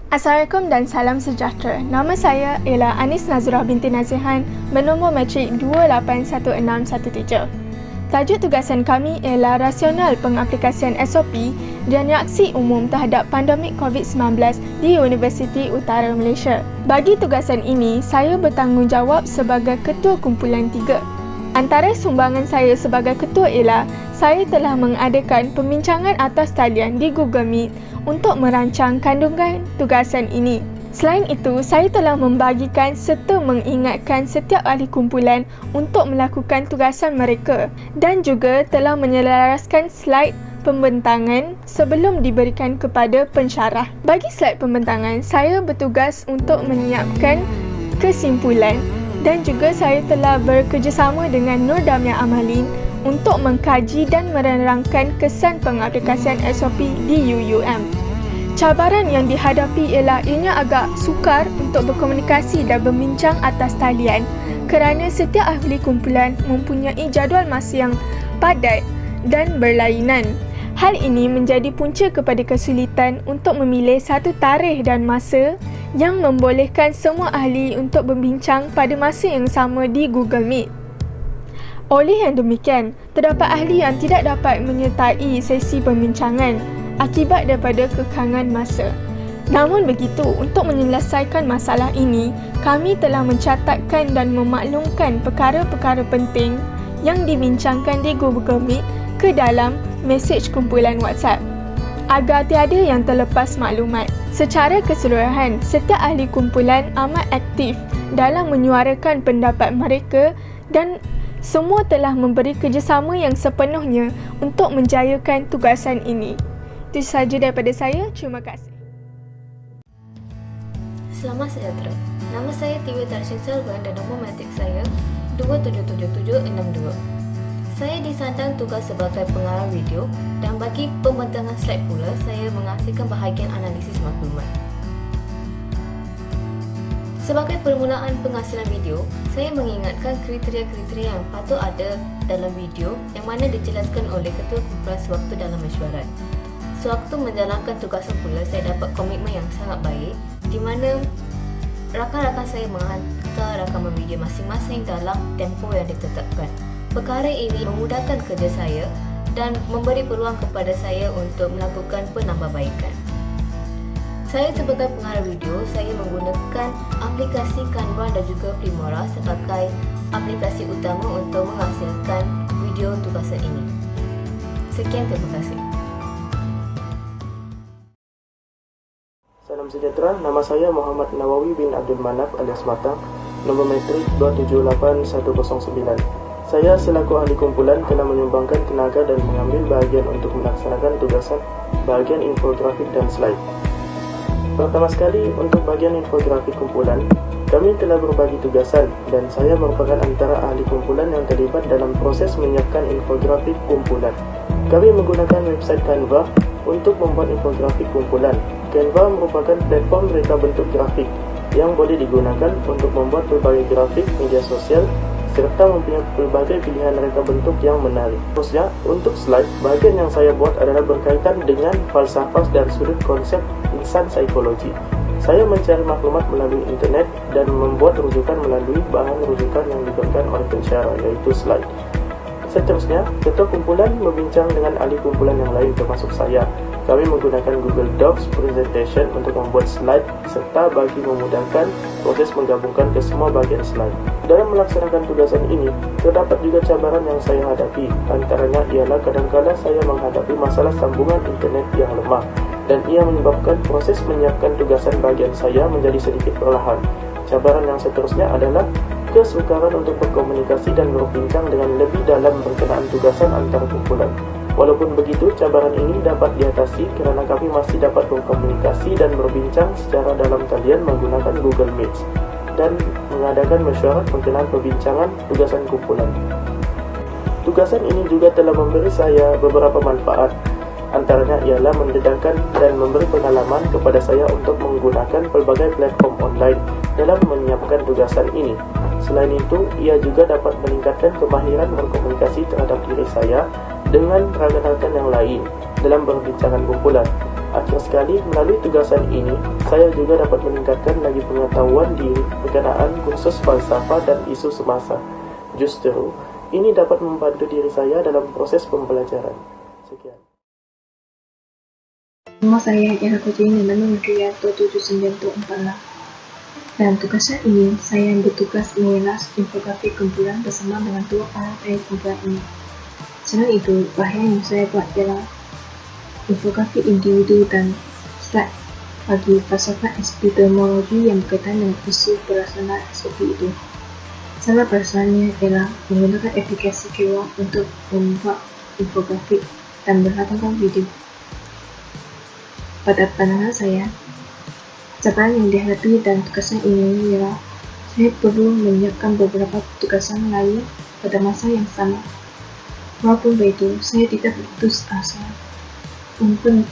Assalamualaikum dan salam sejahtera. Nama saya ialah Anis Nazrah binti Nazihan bernombor matrik 281617. Tajuk tugasan kami ialah rasional pengaplikasian SOP dan reaksi umum terhadap pandemik COVID-19 di Universiti Utara Malaysia. Bagi tugasan ini, saya bertanggungjawab sebagai Ketua Kumpulan 3. Antara sumbangan saya sebagai ketua ialah saya telah mengadakan pembincangan atas talian di Google Meet untuk merancang kandungan tugasan ini. Selain itu, saya telah membagikan serta mengingatkan setiap ahli kumpulan untuk melakukan tugasan mereka dan juga telah menyelaraskan slide pembentangan sebelum diberikan kepada pensyarah. Bagi slide pembentangan, saya bertugas untuk menyiapkan kesimpulan dan juga saya telah bekerjasama dengan Nur Damia Amalin untuk mengkaji dan menerangkan kesan pengaplikasian SOP di UUM. Cabaran yang dihadapi ialah ianya agak sukar untuk berkomunikasi dan berbincang atas talian kerana setiap ahli kumpulan mempunyai jadual masa yang padat dan berlainan. Hal ini menjadi punca kepada kesulitan untuk memilih satu tarikh dan masa yang membolehkan semua ahli untuk berbincang pada masa yang sama di Google Meet. Oleh yang demikian, terdapat ahli yang tidak dapat menyertai sesi pembincangan akibat daripada kekangan masa. Namun begitu, untuk menyelesaikan masalah ini, kami telah mencatatkan dan memaklumkan perkara-perkara penting yang dibincangkan di Google Meet ke dalam mesej kumpulan WhatsApp agar tiada yang terlepas maklumat. Secara keseluruhan, setiap ahli kumpulan amat aktif dalam menyuarakan pendapat mereka dan semua telah memberi kerjasama yang sepenuhnya untuk menjayakan tugasan ini. Itu sahaja daripada saya. Terima kasih. Selamat sejahtera. Nama saya Tiwi Tarshin Selvan dan nombor matrik saya 277762. Saya disandang tugas sebagai pengarah video dan bagi pembentangan slide pula, saya menghasilkan bahagian analisis maklumat. Sebagai permulaan penghasilan video, saya mengingatkan kriteria-kriteria yang patut ada dalam video yang mana dijelaskan oleh ketua kumpulan sewaktu dalam mesyuarat. Sewaktu menjalankan tugasan pula, saya dapat komitmen yang sangat baik di mana rakan-rakan saya menghantar rakaman video masing-masing dalam tempoh yang ditetapkan. Perkara ini memudahkan kerja saya dan memberi peluang kepada saya untuk melakukan penambahbaikan. Saya sebagai pengarah video, saya menggunakan aplikasi Canva dan juga Filmora sebagai aplikasi utama untuk menghasilkan video tugasan ini. Sekian, terima kasih. Salam sejahtera, nama saya Muhammad Nawawi bin Abdul Manaf alias Matang, nombor matrik 278109. Saya selaku ahli kumpulan telah menyumbangkan tenaga dan mengambil bahagian untuk melaksanakan tugasan bahagian infografik dan slide. Pertama sekali, untuk bahagian infografik kumpulan, kami telah berbagi tugasan dan saya merupakan antara ahli kumpulan yang terlibat dalam proses menyiapkan infografik kumpulan. Kami menggunakan website Canva untuk membuat infografik kumpulan. Canva merupakan platform reka bentuk grafik yang boleh digunakan untuk membuat berbagai grafik media sosial serta mempunyai berbagai pilihan reka bentuk yang menarik. Terusnya, untuk slide, bahagian yang saya buat adalah berkaitan dengan falsafah dan sudut konsep insan psikologi. Saya mencari maklumat melalui internet dan membuat rujukan melalui bahan rujukan yang diberikan oleh pensyarah, yaitu slide. Seterusnya, ketua kumpulan membincang dengan ahli kumpulan yang lain termasuk saya. Kami menggunakan Google Docs Presentation untuk membuat slide serta bagi memudahkan proses menggabungkan ke semua bagian slide. Dalam melaksanakan tugasan ini, terdapat juga cabaran yang saya hadapi. Antaranya ialah kadang-kadang saya menghadapi masalah sambungan internet yang lemah dan ia menyebabkan proses menyiapkan tugasan bagian saya menjadi sedikit perlahan. Cabaran yang seterusnya adalah kesukaran untuk berkomunikasi dan berbincang dengan lebih dalam berkenaan tugasan antar kumpulan. Walaupun begitu, cabaran ini dapat diatasi kerana kami masih dapat berkomunikasi dan berbincang secara dalam talian menggunakan Google Meet dan mengadakan mesyuarat berkenaan perbincangan tugasan kumpulan. Tugasan ini juga telah memberi saya beberapa manfaat. Antaranya ialah mendedahkan dan memberi pengalaman kepada saya untuk menggunakan pelbagai platform online dalam menyiapkan tugasan ini. Selain itu, ia juga dapat meningkatkan kemahiran berkomunikasi terhadap diri saya dengan rakan-rakan yang lain dalam perbincangan kumpulan. Akhir sekali, melalui tugasan ini, saya juga dapat meningkatkan lagi pengetahuan diri berkenaan kursus falsafah dan isu semasa. Justru, ini dapat membantu diri saya dalam proses pembelajaran. Sekian. Nama saya ialah Kojini Manu Trianto 7946. Dalam tugasan ini, saya bertugas mengelas infografik kumpulan bersama dengan dua orang dari kumpulan ini. Selain itu, bahagian yang saya buat ialah infografik individu dan slide bagi falsafah epistemologi yang berkaitan dengan isu perasanan SOP itu. Cara perasaannya ialah menggunakan aplikasi Canva untuk membuat infografik dan berlatangkan video. Pada pandangan saya, cabaran yang dihadapi dalam tugasan ini ialah saya perlu menyiapkan beberapa tugasan lain pada masa yang sama. Walaupun begitu, saya tidak putus asa untuk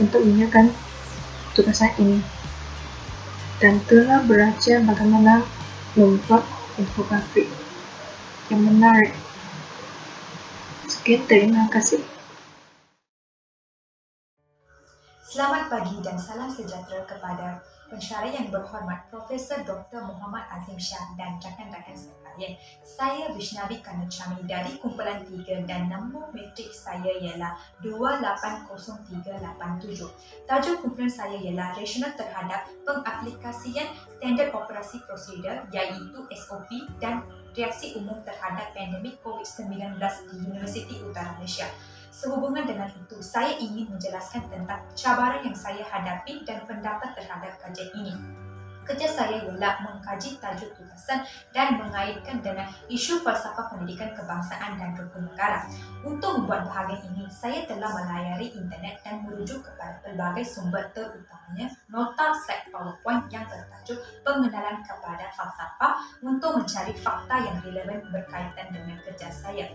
menyiapkan tugasan ini dan telah belajar bagaimana membuat infografik yang menarik. Sekian, terima kasih. Selamat pagi dan salam sejahtera kepada pensyarah yang berhormat Profesor Dr. Muhammad Azim Shah dan rakan-rakan sekalian. Saya Vishnavi Kanachami dari kumpulan 3 dan nombor metrik saya ialah 280387. Tajuk kumpulan saya ialah Rasional terhadap pengaplikasian Standard Operasi Prosedur iaitu SOP dan reaksi umum terhadap pandemik COVID-19 di Universiti Utara Malaysia. Sehubungan dengan itu, saya ingin menjelaskan tentang cabaran yang saya hadapi dan pendapat terhadap kajian ini. Kerja saya ialah mengkaji tajuk tugasan dan mengaitkan dengan isu falsafah pendidikan kebangsaan dan kekenegaraan. Untuk membuat bahagian ini, saya telah melayari internet dan merujuk kepada pelbagai sumber, terutamanya nota slide PowerPoint yang bertajuk Pengenalan kepada Falsafah untuk mencari fakta yang relevan berkaitan dengan kerja saya.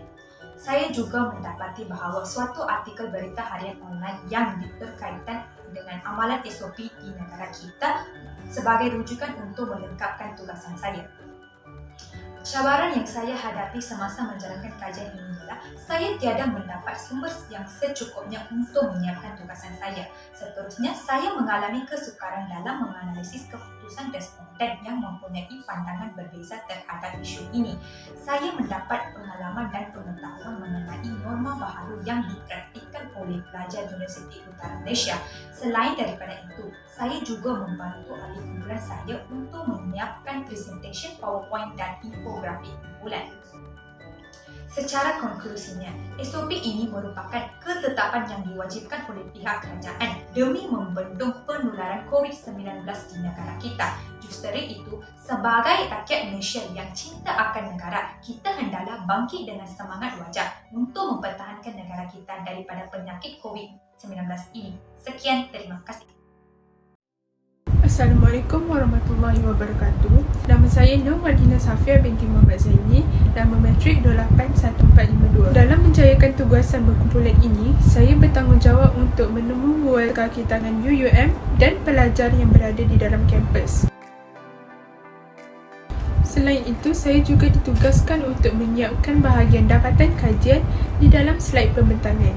Saya juga mendapati bahawa suatu artikel berita harian online yang berkaitan dengan amalan SOP di negara kita sebagai rujukan untuk melengkapkan tugasan saya. Cabaran yang saya hadapi semasa menjalankan kajian ini adalah saya tiada mendapat sumber yang secukupnya untuk menyiapkan tugasan saya. Seterusnya, saya mengalami kesukaran dalam menganalisis keputusan responden yang mempunyai pandangan berbeza terhadap isu ini. Saya mendapat pengalaman dan pengetahuan mengenai norma baharu yang dipraktikkan oleh pelajar Universiti Utara Malaysia. Selain daripada itu, saya juga membantu ahli kumpulan saya untuk menyiapkan presentation PowerPoint dan infografik kumpulan. Secara konklusinya, SOP ini merupakan ketetapan yang diwajibkan oleh pihak kerajaan demi membendung penularan COVID-19 di negara kita. Justru itu, sebagai rakyat Malaysia yang cinta akan negara, kita hendaklah bangkit dengan semangat wajar untuk mempertahankan negara kita daripada penyakit COVID-19 ini. Sekian, terima kasih. Assalamualaikum warahmatullahi wabarakatuh. Nama saya Nur Madina Safia binti Muhammad Zaini, nama metrik 28142. Dalam menjayakan tugasan berkumpulan ini, saya bertanggungjawab untuk menemu kaki tangan UUM dan pelajar yang berada di dalam kampus. Selain itu, saya juga ditugaskan untuk menyiapkan bahagian dapatan kajian di dalam slide pembentangan.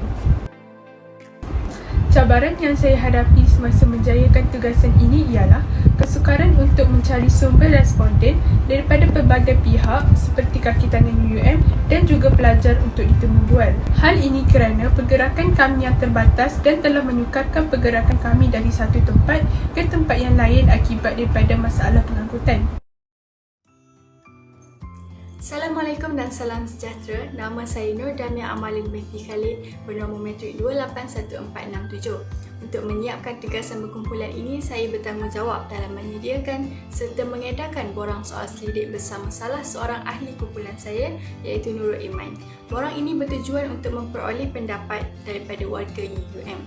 Cabaran yang saya hadapi semasa menjayakan tugasan ini ialah kesukaran untuk mencari sumber responden daripada pelbagai pihak seperti kaki tangan UUM dan juga pelajar untuk ditemubual. Hal ini kerana pergerakan kami yang terbatas dan telah menyukarkan pergerakan kami dari satu tempat ke tempat yang lain akibat daripada masalah pengangkutan. Assalamualaikum dan salam sejahtera. Nama saya Nur Damia Amalin binti Khalid bernombor metrik 281467. Untuk menyiapkan tugasan berkumpulan ini, saya bertanggungjawab dalam menyediakan serta mengedarkan borang soal selidik bersama salah seorang ahli kumpulan saya iaitu Nurul Iman. Borang ini bertujuan untuk memperoleh pendapat daripada warga UUM.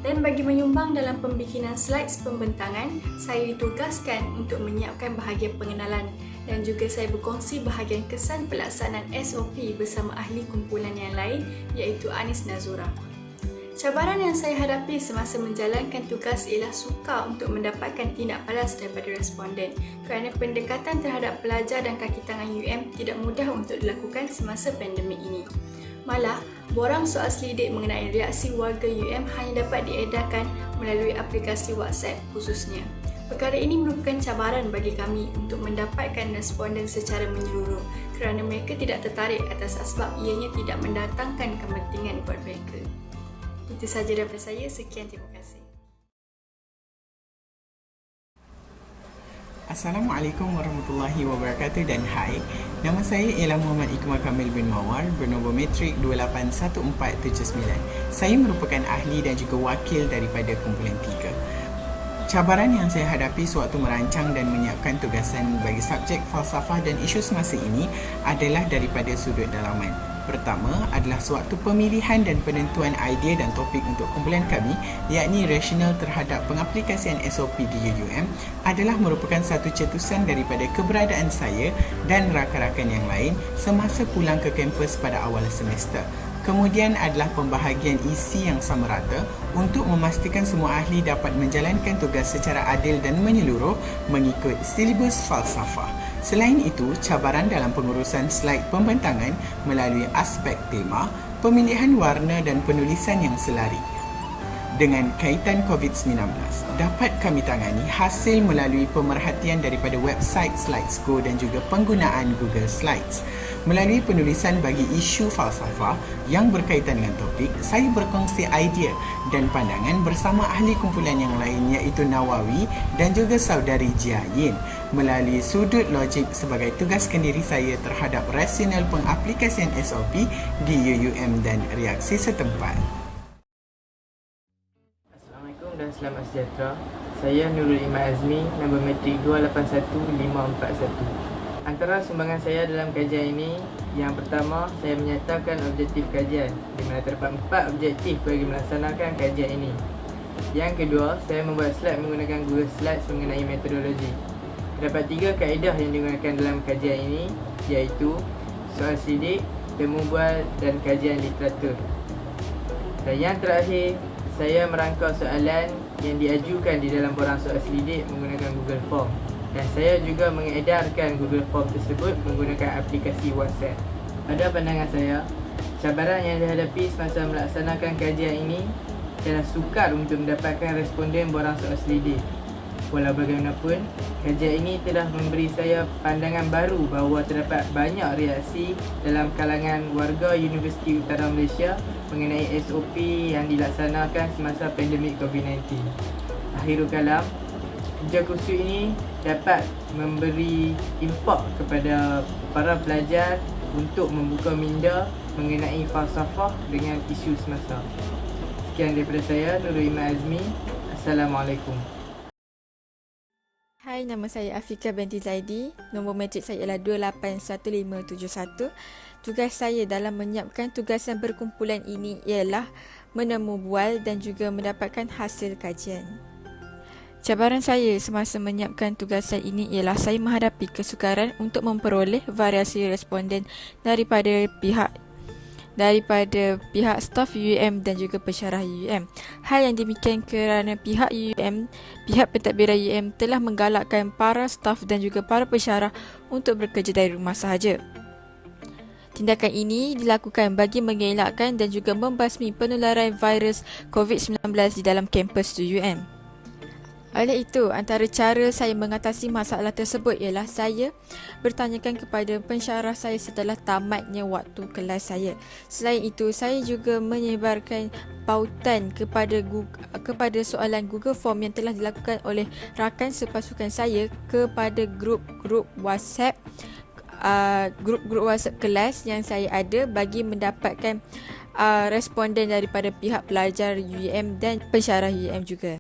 Dan bagi menyumbang dalam pembikinan slides pembentangan, saya ditugaskan untuk menyiapkan bahagian pengenalan dan juga saya berkongsi bahagian kesan pelaksanaan SOP bersama ahli kumpulan yang lain iaitu Anis Nazura. Cabaran yang saya hadapi semasa menjalankan tugas ialah sukar untuk mendapatkan tindak balas daripada responden kerana pendekatan terhadap pelajar dan kaki tangan UUM tidak mudah untuk dilakukan semasa pandemik ini. Malah, borang soal selidik mengenai reaksi warga UM hanya dapat diedarkan melalui aplikasi WhatsApp khususnya. Perkara ini merupakan cabaran bagi kami untuk mendapatkan responden secara menyeluruh kerana mereka tidak tertarik atas asbab ianya tidak mendatangkan kepentingan buat mereka. Itu sahaja daripada saya. Sekian, terima kasih. Assalamualaikum warahmatullahi wabarakatuh dan hai. Nama saya ialah Muhammad Iqmal Kamil bin Mawar bernombor metrik 281479. Saya merupakan ahli dan juga wakil daripada kumpulan 3. Cabaran yang saya hadapi sewaktu merancang dan menyiapkan tugasan bagi subjek falsafah dan isu semasa ini adalah daripada sudut dalaman. Pertama adalah sewaktu pemilihan dan penentuan idea dan topik untuk kumpulan kami, yakni rasional terhadap pengaplikasian SOP di UUM adalah merupakan satu cetusan daripada keberadaan saya dan rakan-rakan yang lain semasa pulang ke kampus pada awal semester. Kemudian adalah pembahagian isi yang sama rata untuk memastikan semua ahli dapat menjalankan tugas secara adil dan menyeluruh mengikut silibus falsafah. Selain itu, cabaran dalam pengurusan slide pembentangan melalui aspek tema, pemilihan warna dan penulisan yang selari. Dengan kaitan COVID-19, dapat kami tangani hasil melalui pemerhatian daripada website Slidesgo dan juga penggunaan Google Slides. Melalui penulisan bagi isu falsafah yang berkaitan dengan topik, saya berkongsi idea dan pandangan bersama ahli kumpulan yang lain iaitu Nawawi dan juga saudari Jia Yin melalui sudut logik sebagai tugaskan diri saya terhadap rasional pengaplikasian SOP di UUM dan reaksi setempat. Assalamualaikum dan selamat sejahtera. Saya Nurul Iman Azmi, nombor metrik 281541. Antara sumbangan saya dalam kajian ini, yang pertama, saya menyatakan objektif kajian di mana terdapat 4 objektif bagi melaksanakan kajian ini. Yang kedua, saya membuat slide menggunakan Google Slides mengenai metodologi. Terdapat 3 kaedah yang digunakan dalam kajian ini, iaitu soal selidik, temu bual dan kajian literatur. Dan yang terakhir, saya merangka soalan yang diajukan di dalam borang soal selidik menggunakan Google Form. Dan saya juga mengedarkan Google Form tersebut menggunakan aplikasi WhatsApp. Pada pandangan saya, cabaran yang dihadapi semasa melaksanakan kajian ini adalah sukar untuk mendapatkan responden borang soal selidik. Walau bagaimanapun, kajian ini telah memberi saya pandangan baru bahawa terdapat banyak reaksi dalam kalangan warga Universiti Utara Malaysia mengenai SOP yang dilaksanakan semasa pandemik COVID-19. Akhirul kalam, kerja kursus ini dapat memberi impak kepada para pelajar untuk membuka minda mengenai falsafah dengan isu semasa. Sekian daripada saya, Nurul Iman Azmi. Assalamualaikum. Hai, nama saya Afika binti Zaidi. Nombor metrik saya ialah 281571. Tugas saya dalam menyiapkan tugasan berkumpulan ini ialah menemu bual dan juga mendapatkan hasil kajian. Cabaran saya semasa menyiapkan tugasan ini ialah saya menghadapi kesukaran untuk memperoleh variasi responden daripada pihak staf UUM dan juga pensyarah UUM. Hal yang demikian kerana pihak pentadbiran UUM telah menggalakkan para staf dan juga para pensyarah untuk bekerja dari rumah sahaja. Tindakan ini dilakukan bagi mengelakkan dan juga membasmi penularan virus COVID-19 di dalam kampus UUM. Oleh itu, antara cara saya mengatasi masalah tersebut ialah saya bertanyakan kepada pensyarah saya setelah tamatnya waktu kelas saya. Selain itu, saya juga menyebarkan pautan kepada soalan Google Form yang telah dilakukan oleh rakan sepasukan saya kepada grup-grup WhatsApp kelas yang saya ada bagi mendapatkan responden daripada pihak pelajar UUM dan pensyarah UUM juga.